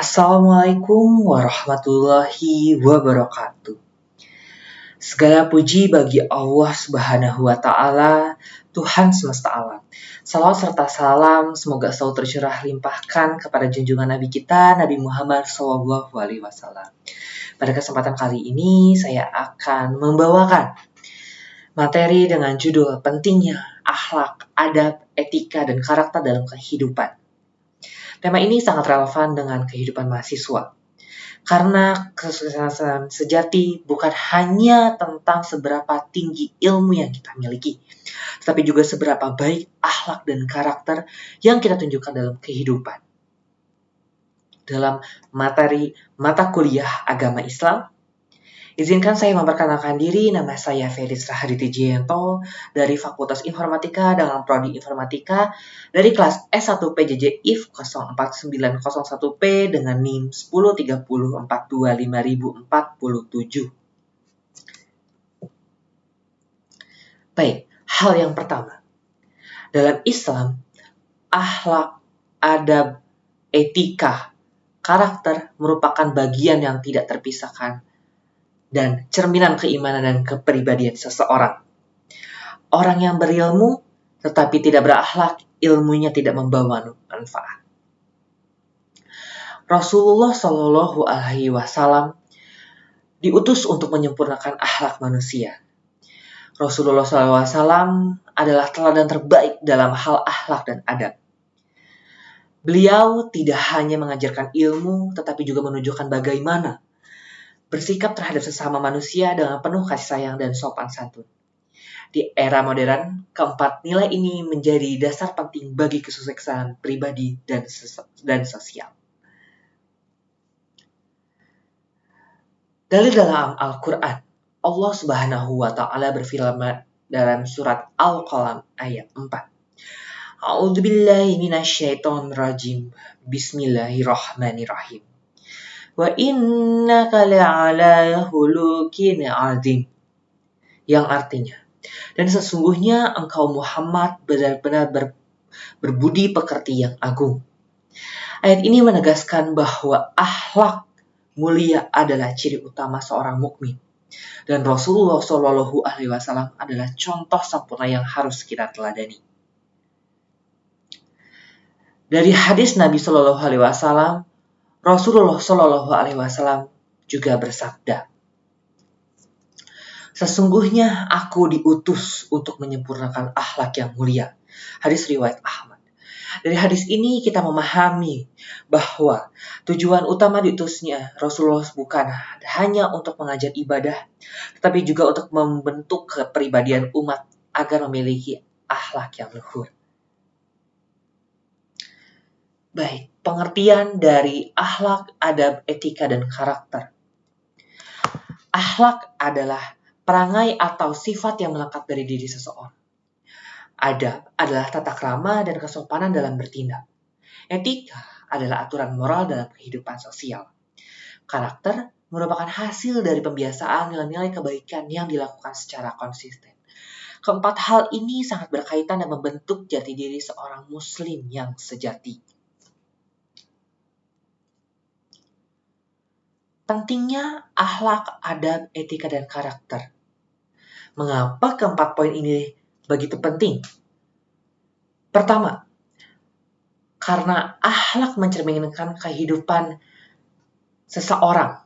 Assalamualaikum warahmatullahi wabarakatuh. Segala puji bagi Allah Subhanahu wa Ta'ala, Tuhan semesta alam. Salawat serta salam semoga selalu tercurah limpahkan kepada junjungan Nabi kita, Nabi Muhammad SAW. Pada kesempatan kali ini, saya akan membawakan materi dengan judul pentingnya akhlak, adab, etika, dan karakter dalam kehidupan. Tema ini sangat relevan dengan kehidupan mahasiswa. Karena kesuksesan sejati bukan hanya tentang seberapa tinggi ilmu yang kita miliki, tetapi juga seberapa baik akhlak dan karakter yang kita tunjukkan dalam kehidupan. Dalam materi mata kuliah agama Islam, izinkan saya memperkenalkan diri. Nama saya Felis Rahaditi Jianto dari Fakultas Informatika dengan Prodi Informatika dari kelas S1 PJJ IF 04901P dengan NIM 1030425047. Baik, hal yang pertama. Dalam Islam, akhlak, adab, etika, karakter merupakan bagian yang tidak terpisahkan dan cerminan keimanan dan kepribadian seseorang. Orang yang berilmu tetapi tidak berakhlak, ilmunya tidak membawa manfaat. Rasulullah Shallallahu Alaihi Wasallam diutus untuk menyempurnakan akhlak manusia. Rasulullah SAW adalah teladan terbaik dalam hal akhlak dan adab. Beliau tidak hanya mengajarkan ilmu, tetapi juga menunjukkan bagaimana bersikap terhadap sesama manusia dengan penuh kasih sayang dan sopan santun. Di era modern, keempat nilai ini menjadi dasar penting bagi kesuksesan pribadi dan sosial. Dalil dalam Al-Quran, Allah Subhanahu wa Ta'ala berfirman dalam surat Al-Qalam ayat 4. A'udzubillahi minasyaitonirrajim. Bismillahirrahmanirrahim. Wa innaka la'ala khuluqin 'adzim. Yang artinya, dan sesungguhnya engkau Muhammad benar-benar berbudi pekerti yang agung. Ayat ini menegaskan bahwa akhlak mulia adalah ciri utama seorang mukmin. Dan Rasulullah Shallallahu Alaihi Wasallam adalah contoh sempurna yang harus kita teladani. Dari hadis Nabi Shallallahu Alaihi Wasallam, Rasulullah Shallallahu Alaihi Wasallam juga bersabda, sesungguhnya aku diutus untuk menyempurnakan akhlak yang mulia. Hadis riwayat Ahmad. Dari hadis ini kita memahami bahwa tujuan utama diutusnya Rasulullah bukan hanya untuk mengajar ibadah, tetapi juga untuk membentuk kepribadian umat agar memiliki akhlak yang luhur. Baik, pengertian dari akhlak, adab, etika, dan karakter. Akhlak adalah perangai atau sifat yang melekat dari diri seseorang. Adab adalah tata krama dan kesopanan dalam bertindak. Etika adalah aturan moral dalam kehidupan sosial. Karakter merupakan hasil dari pembiasaan nilai-nilai kebaikan yang dilakukan secara konsisten. Keempat hal ini sangat berkaitan dan membentuk jati diri seorang muslim yang sejati. Pentingnya akhlak, adab, etika, dan karakter. Mengapa keempat poin ini begitu penting? Pertama, karena akhlak mencerminkan kehidupan seseorang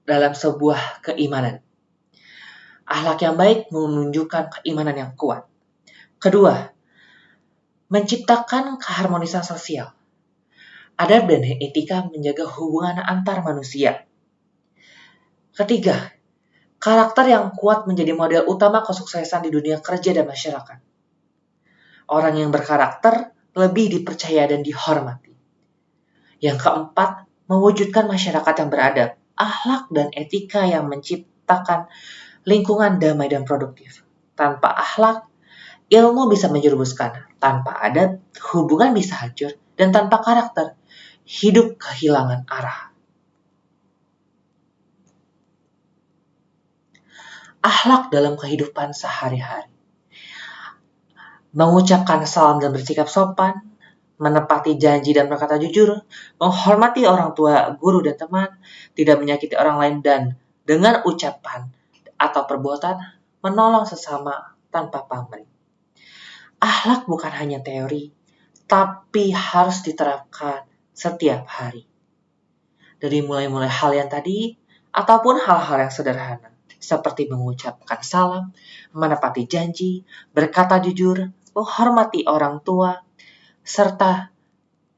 dalam sebuah keimanan. Akhlak yang baik menunjukkan keimanan yang kuat. Kedua, menciptakan keharmonisan sosial. Adab dan etika menjaga hubungan antar manusia. Ketiga, karakter yang kuat menjadi model utama kesuksesan di dunia kerja dan masyarakat. Orang yang berkarakter lebih dipercaya dan dihormati. Yang keempat, mewujudkan masyarakat yang beradab, akhlak dan etika yang menciptakan lingkungan damai dan produktif. Tanpa akhlak, ilmu bisa menjerumuskan. Tanpa adab, hubungan bisa hancur. Dan tanpa karakter, hidup kehilangan arah. Akhlak dalam kehidupan sehari-hari. Mengucapkan salam dan bersikap sopan, menepati janji dan berkata jujur, menghormati orang tua, guru, dan teman, tidak menyakiti orang lain, dan dengan ucapan atau perbuatan menolong sesama tanpa pamrih. Akhlak bukan hanya teori, tapi harus diterapkan setiap hari. Dari mulai hal yang tadi, ataupun hal-hal yang sederhana, seperti mengucapkan salam, menepati janji, berkata jujur, menghormati orang tua, serta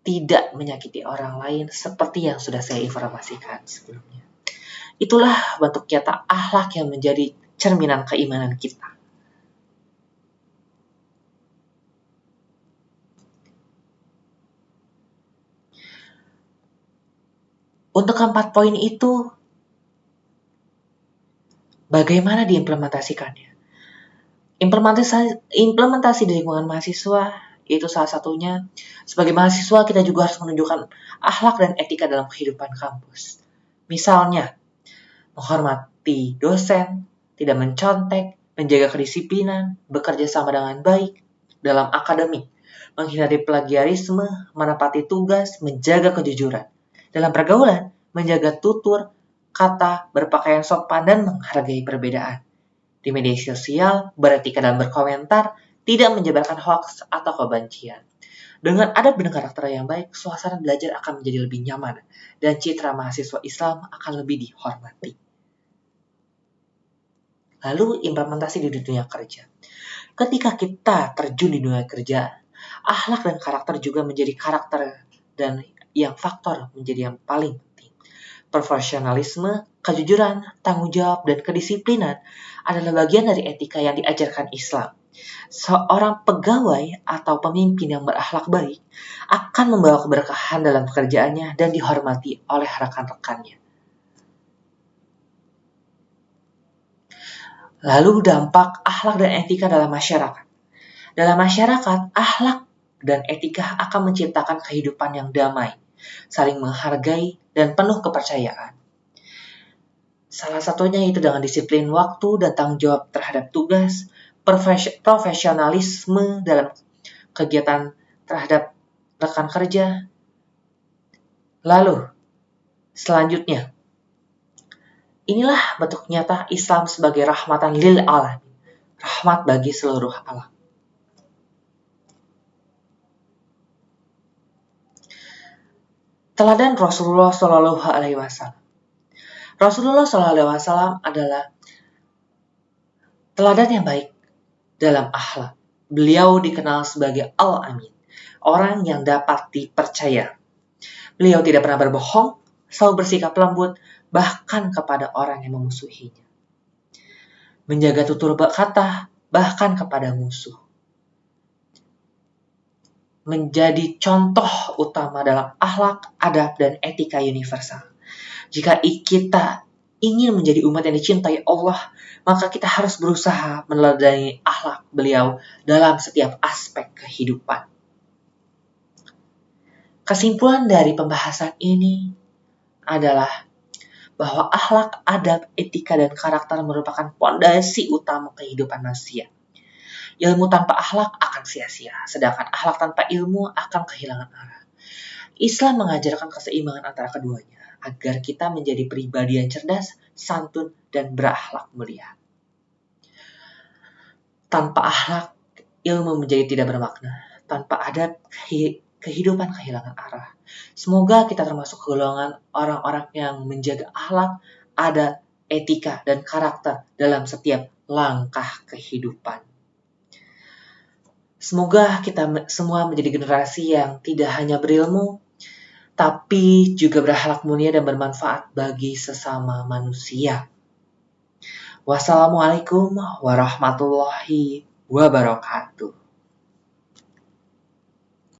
tidak menyakiti orang lain seperti yang sudah saya informasikan sebelumnya. Itulah bentuk nyata akhlak yang menjadi cerminan keimanan kita. Untuk keempat poin itu, bagaimana diimplementasikannya? Implementasi di lingkungan mahasiswa itu salah satunya, sebagai mahasiswa kita juga harus menunjukkan akhlak dan etika dalam kehidupan kampus. Misalnya, menghormati dosen, tidak mencontek, menjaga kedisiplinan, bekerja sama dengan baik dalam akademik, menghindari plagiarisme, menepati tugas, menjaga kejujuran. Dalam pergaulan, menjaga tutur, kata, berpakaian sopan, dan menghargai perbedaan. Di media sosial, beretika dalam berkomentar, tidak menyebarkan hoaks atau kebencian. Dengan adab dan karakter yang baik, suasana belajar akan menjadi lebih nyaman, dan citra mahasiswa Islam akan lebih dihormati. Lalu implementasi di dunia kerja. Ketika kita terjun di dunia kerja, akhlak dan karakter juga menjadi karakter dan yang faktor menjadi yang paling penting. Profesionalisme, kejujuran, tanggung jawab, dan kedisiplinan adalah bagian dari etika yang diajarkan Islam. Seorang pegawai atau pemimpin yang berakhlak baik akan membawa keberkahan dalam pekerjaannya dan dihormati oleh rekan-rekannya. Lalu dampak akhlak dan etika dalam masyarakat. Dalam masyarakat, akhlak dan etika akan menciptakan kehidupan yang damai, saling menghargai, dan penuh kepercayaan. Salah satunya itu dengan disiplin waktu dan tanggung jawab terhadap tugas, profesionalisme dalam kegiatan terhadap rekan kerja. Lalu, selanjutnya, inilah bentuk nyata Islam sebagai rahmatan lil alamin, rahmat bagi seluruh alam. Teladan Rasulullah Shallallahu Alaihi Wasallam. Rasulullah Shallallahu Alaihi Wasallam adalah teladan yang baik dalam akhlak. Beliau dikenal sebagai Al-Amin, orang yang dapat dipercaya. Beliau tidak pernah berbohong, selalu bersikap lembut, bahkan kepada orang yang memusuhinya. Menjaga tutur kata, bahkan kepada musuh. Menjadi contoh utama dalam akhlak, adab, dan etika universal. Jika kita ingin menjadi umat yang dicintai Allah, maka kita harus berusaha meneladani akhlak beliau dalam setiap aspek kehidupan. Kesimpulan dari pembahasan ini adalah bahwa akhlak, adab, etika, dan karakter merupakan pondasi utama kehidupan manusia. Ilmu tanpa akhlak akan sia-sia, sedangkan akhlak tanpa ilmu akan kehilangan arah. Islam mengajarkan keseimbangan antara keduanya, agar kita menjadi pribadi yang cerdas, santun, dan berakhlak mulia. Tanpa akhlak, ilmu menjadi tidak bermakna. Tanpa adab, kehidupan kehilangan arah. Semoga kita termasuk golongan orang-orang yang menjaga akhlak, adab, etika, dan karakter dalam setiap langkah kehidupan. Semoga kita semua menjadi generasi yang tidak hanya berilmu, tapi juga berakhlak mulia dan bermanfaat bagi sesama manusia. Wassalamualaikum warahmatullahi wabarakatuh.